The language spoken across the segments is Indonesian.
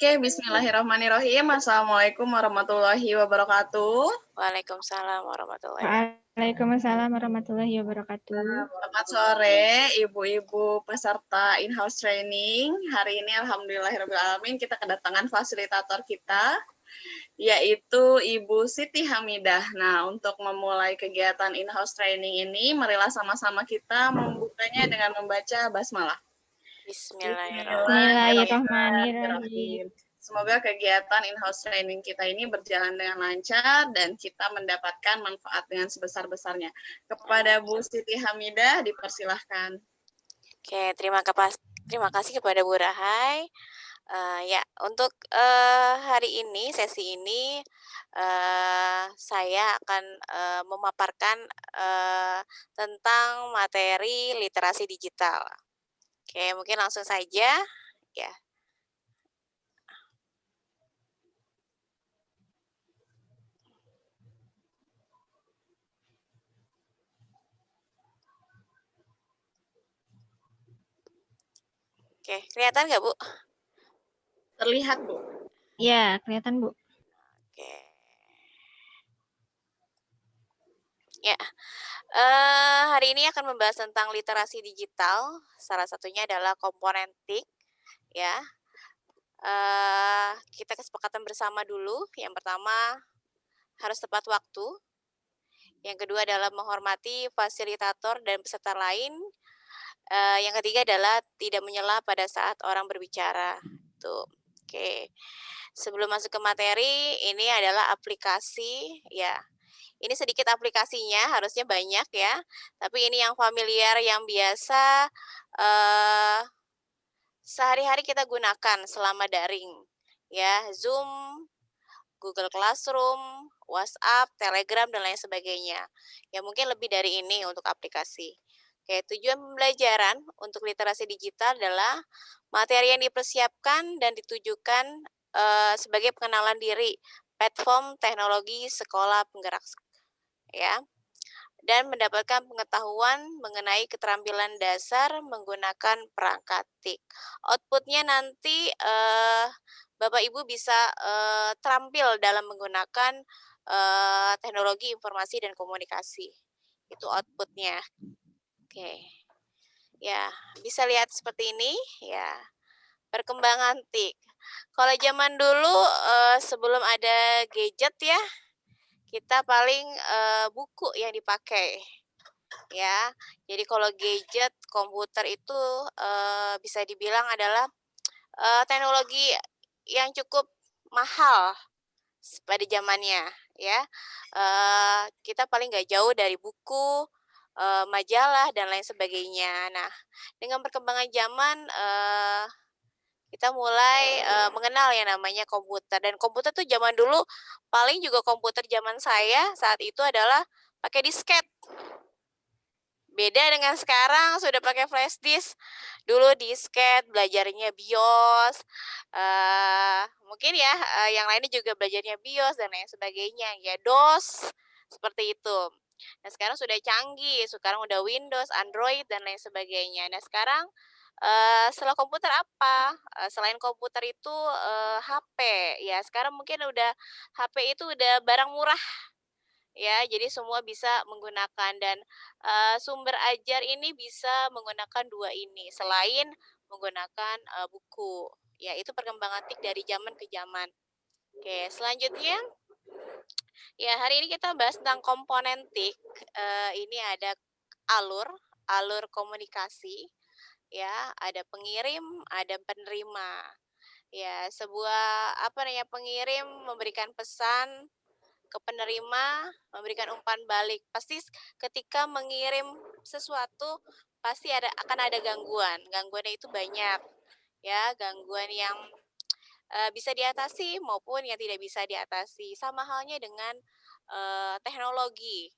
Oke, bismillahirrahmanirrahim. Assalamualaikum warahmatullahi wabarakatuh. Waalaikumsalam warahmatullahi wabarakatuh. Waalaikumsalam warahmatullahi wabarakatuh. Selamat sore, ibu-ibu peserta in-house training. Hari ini alhamdulillahirrahmanirrahim kita kedatangan fasilitator kita, yaitu Ibu Siti Hamidah. Nah, untuk memulai kegiatan in-house training ini, marilah sama-sama kita membukanya dengan membaca basmalah. Bismillahirrahmanirrahim. Semoga kegiatan in-house training kita ini berjalan dengan lancar dan kita mendapatkan manfaat dengan sebesar-besarnya. Kepada Bu Siti Hamidah, dipersilahkan. Oke, terima kasih kepada Bu Rahai. Ya, untuk hari ini, sesi ini, saya akan memaparkan tentang materi literasi digital. Oke, mungkin langsung saja. Ya. Oke, kelihatan nggak, Bu? Terlihat, Bu. Ya, kelihatan, Bu. Oke. Ya, hari ini akan membahas tentang literasi digital. Salah satunya adalah komponen TIK, ya. Kita kesepakatan bersama dulu. Yang pertama, harus tepat waktu. Yang kedua adalah menghormati fasilitator dan peserta lain. Yang ketiga adalah tidak menyela pada saat orang berbicara. Tuh, oke. Sebelum masuk ke materi, ini adalah aplikasi, ya. Ini sedikit aplikasinya, harusnya banyak ya. Tapi ini yang familiar, yang biasa sehari-hari kita gunakan selama daring. Ya, Zoom, Google Classroom, WhatsApp, Telegram, dan lain sebagainya. Ya, mungkin lebih dari ini untuk aplikasi. Oke, tujuan pembelajaran untuk literasi digital adalah materi yang dipersiapkan dan ditujukan sebagai pengenalan diri, platform teknologi sekolah penggerak, ya, dan mendapatkan pengetahuan mengenai keterampilan dasar menggunakan perangkat TIK. Outputnya nanti Bapak Ibu bisa terampil dalam menggunakan teknologi informasi dan komunikasi. Itu outputnya. Oke. Ya, bisa lihat seperti ini, ya. Perkembangan TIK. Kalau zaman dulu sebelum ada gadget ya, kita paling buku yang dipakai. Ya, jadi kalau gadget, komputer itu bisa dibilang adalah teknologi yang cukup mahal pada zamannya, ya. Kita paling nggak jauh dari buku, majalah, dan lain sebagainya. Nah, dengan perkembangan zaman, kita mulai mengenal yang namanya komputer. Dan komputer tuh zaman dulu, paling juga komputer zaman saya saat itu adalah pakai disket. Beda dengan sekarang sudah pakai flash disk. Dulu disket, belajarnya BIOS. Mungkin ya yang lainnya juga belajarnya BIOS dan lain sebagainya. Ya DOS, seperti itu. Nah sekarang sudah canggih, sekarang udah Windows, Android, dan lain sebagainya. Nah sekarang setelah komputer apa? Selain komputer itu HP. Ya sekarang mungkin udah HP itu udah barang murah. Ya, jadi semua bisa menggunakan dan sumber ajar ini bisa menggunakan dua ini selain menggunakan buku. Ya, itu perkembangan TIK dari zaman ke zaman. Oke, selanjutnya ya hari ini kita bahas tentang komponen TIK. Ini ada alur komunikasi, ya, ada pengirim, ada penerima. Ya, sebuah pengirim memberikan pesan ke penerima, memberikan umpan balik. Pasti ketika mengirim sesuatu pasti akan ada gangguan. Gangguannya itu banyak. Ya, gangguan yang bisa diatasi maupun yang tidak bisa diatasi. Sama halnya dengan teknologi.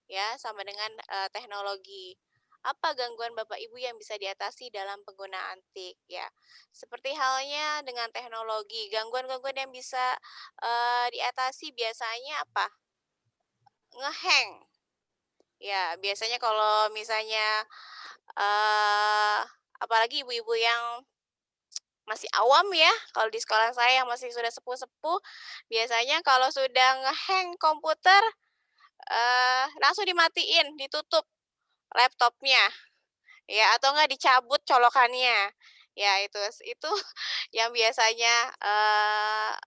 Ya, sama dengan teknologi. Apa gangguan Bapak Ibu yang bisa diatasi dalam penggunaan TIK? Ya, seperti halnya dengan teknologi, gangguan-gangguan yang bisa diatasi biasanya apa? Ngehang. Ya, biasanya kalau misalnya apalagi ibu-ibu yang masih awam ya, kalau di sekolah saya yang masih sudah sepuh-sepuh, biasanya kalau sudah nge-hang komputer, langsung dimatiin, ditutup laptopnya, ya atau enggak dicabut colokannya. Ya itu yang biasanya,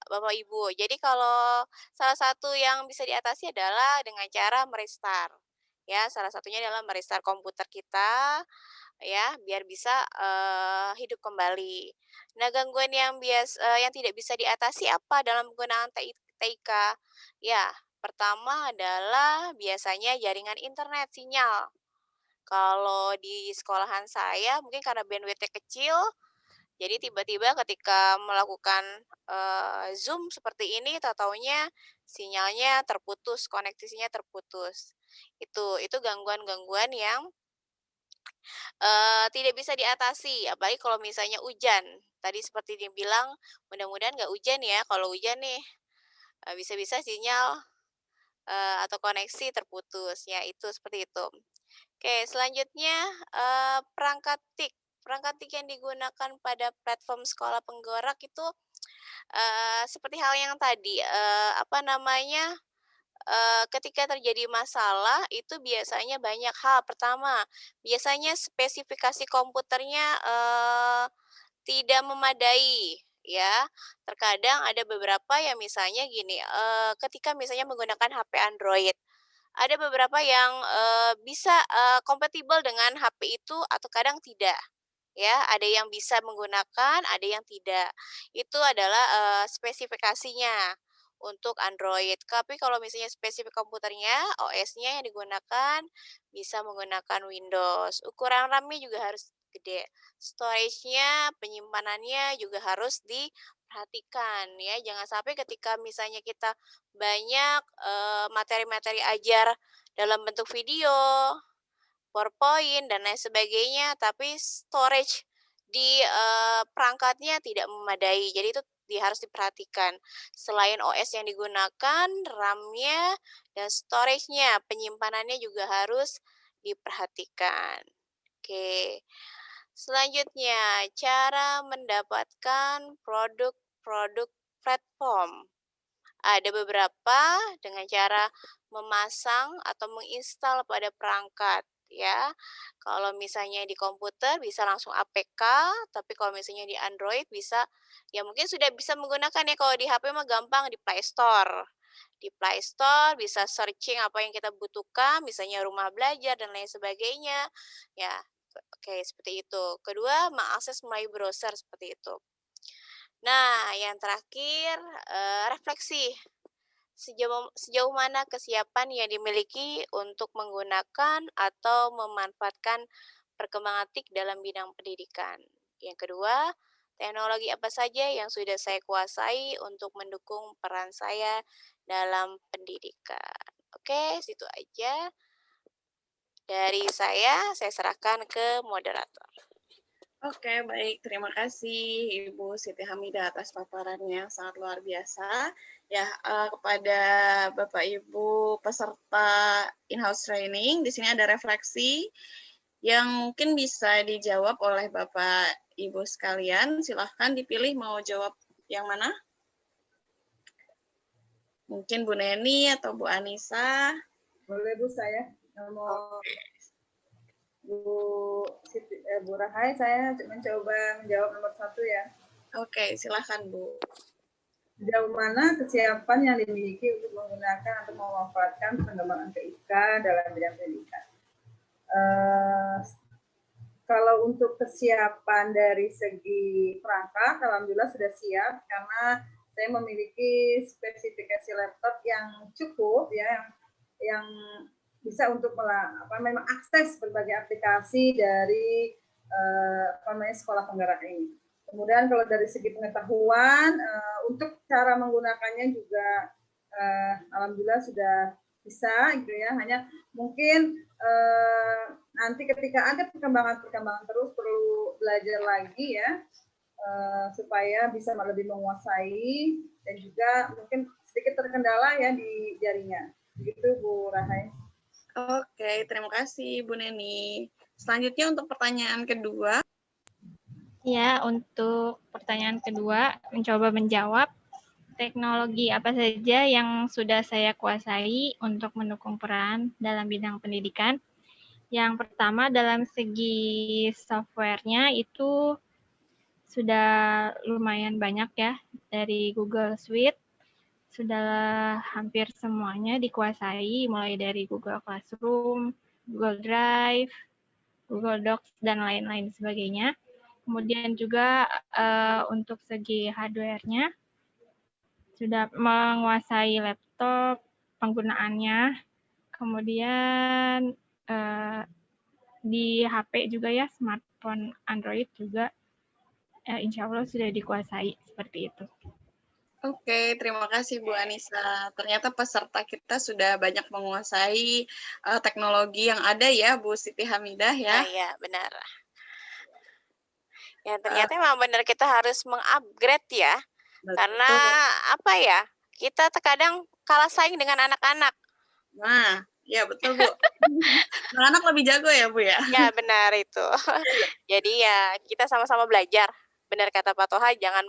Bapak Ibu. Jadi kalau salah satu yang bisa diatasi adalah dengan cara me-restart. Ya, salah satunya adalah me-restart komputer kita, ya, biar bisa, hidup kembali. Nah, gangguan yang tidak bisa diatasi apa dalam penggunaan TIK? Ya, pertama adalah biasanya jaringan internet, sinyal. Kalau di sekolahan saya mungkin karena bandwidth-nya kecil, jadi tiba-tiba ketika melakukan, Zoom seperti ini, tahu-tahunya sinyalnya terputus, koneksinya terputus. Itu gangguan-gangguan yang tidak bisa diatasi, apalagi kalau misalnya hujan. Tadi seperti dibilang, mudah-mudahan nggak hujan ya, kalau hujan nih, bisa-bisa sinyal, atau koneksi terputus, ya itu, seperti itu. Oke, selanjutnya, perangkat TIK. Perangkat TIK yang digunakan pada platform sekolah penggerak itu, seperti hal yang tadi, apa namanya, ketika terjadi masalah itu biasanya banyak hal. Pertama, biasanya spesifikasi komputernya, tidak memadai, ya. Terkadang ada beberapa yang misalnya gini, ketika misalnya menggunakan HP Android, ada beberapa yang, bisa, kompatibel dengan HP itu atau kadang tidak. Ya, ada yang bisa menggunakan, ada yang tidak. Itu adalah, spesifikasinya untuk Android. Tapi kalau misalnya spesifik komputernya, OS-nya yang digunakan bisa menggunakan Windows. Ukuran RAM-nya juga harus gede. Storage-nya, penyimpanannya juga harus diperhatikan ya. Jangan sampai ketika misalnya kita banyak, materi-materi ajar dalam bentuk video, PowerPoint dan lain sebagainya, tapi storage di, perangkatnya tidak memadai. Jadi itu harus diperhatikan. Selain OS yang digunakan, RAM-nya dan storage-nya, penyimpanannya juga harus diperhatikan. Oke. Selanjutnya, cara mendapatkan produk-produk platform. Ada beberapa dengan cara memasang atau menginstal pada perangkat ya. Kalau misalnya di komputer bisa langsung APK, tapi kalau misalnya di Android bisa ya mungkin sudah bisa menggunakan ya, kalau di HP mah gampang di Play Store. Di Play Store bisa searching apa yang kita butuhkan, misalnya rumah belajar dan lain sebagainya. Ya, oke seperti itu. Kedua, mengakses melalui browser seperti itu. Nah, yang terakhir, refleksi. Sejauh mana kesiapan yang dimiliki untuk menggunakan atau memanfaatkan perkembangan TIK dalam bidang pendidikan. Yang kedua, teknologi apa saja yang sudah saya kuasai untuk mendukung peran saya dalam pendidikan. Oke, situ aja dari saya serahkan ke moderator. Oke, baik. Terima kasih Ibu Siti Hamidah atas paparannya yang sangat luar biasa. Ya, kepada Bapak Ibu peserta in-house training, di sini ada refleksi yang mungkin bisa dijawab oleh Bapak Ibu sekalian. Silahkan dipilih mau jawab yang mana? Mungkin Bu Neni atau Bu Anissa. Boleh Bu, saya mau Bu Rahai, saya mencoba menjawab nomor 1 ya. Oke, silahkan Bu. Sejauh mana kesiapan yang dimiliki untuk menggunakan atau memanfaatkan pengembangan TIK dalam bidang pendidikan? Kalau untuk kesiapan dari segi perangkat, alhamdulillah sudah siap karena saya memiliki spesifikasi laptop yang cukup ya, yang bisa untuk mengakses berbagai aplikasi dari sekolah penggerak ini. Kemudian kalau dari segi pengetahuan, untuk cara menggunakannya juga alhamdulillah sudah bisa gitu ya. Hanya mungkin nanti ketika ada perkembangan terus perlu belajar lagi ya, supaya bisa lebih menguasai dan juga mungkin sedikit terkendala ya di jaringan. Begitu Bu Rahai. Oke, terima kasih Bu Neni. Selanjutnya untuk pertanyaan kedua. Ya, untuk pertanyaan kedua, mencoba menjawab teknologi apa saja yang sudah saya kuasai untuk mendukung peran dalam bidang pendidikan. Yang pertama dalam segi software-nya itu sudah lumayan banyak ya, dari Google Suite, sudah hampir semuanya dikuasai, mulai dari Google Classroom, Google Drive, Google Docs, dan lain-lain sebagainya. Kemudian juga untuk segi hardware-nya sudah menguasai laptop, penggunaannya, kemudian di HP juga ya, smartphone Android juga, insya Allah sudah dikuasai seperti itu. Oke, terima kasih Bu Anissa. Ternyata peserta kita sudah banyak menguasai teknologi yang ada ya, Bu Siti Hamidah ya. Nah, ya, benar. Ya, ternyata memang benar kita harus mengupgrade ya. Betul. Karena apa ya? Kita terkadang kalah saing dengan anak-anak. Nah, ya betul Bu. Anak-anak lebih jago ya Bu ya. Ya, benar itu. Jadi ya kita sama-sama belajar. Benar kata Pak Toha, jangan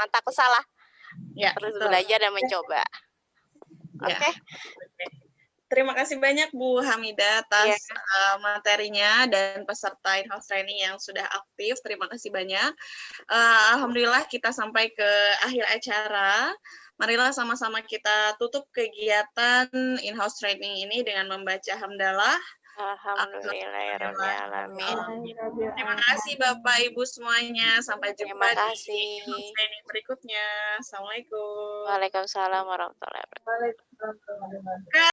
takut salah. Ya, Terus betul. belajar dan mencoba. Ya. Oke. Terima kasih banyak Bu Hamidah atas materinya dan peserta in-house training yang sudah aktif. Terima kasih banyak. Alhamdulillah kita sampai ke akhir acara. Marilah sama-sama kita tutup kegiatan in-house training ini dengan membaca hamdalah. Alhamdulillahirrahmanirrahim. Terima kasih Bapak Ibu semuanya. Sampai jumpa kasih. di in-house training berikutnya. Assalamualaikum. Waalaikumsalam warahmatullahi wabarakatuh. Waalaikumsalam.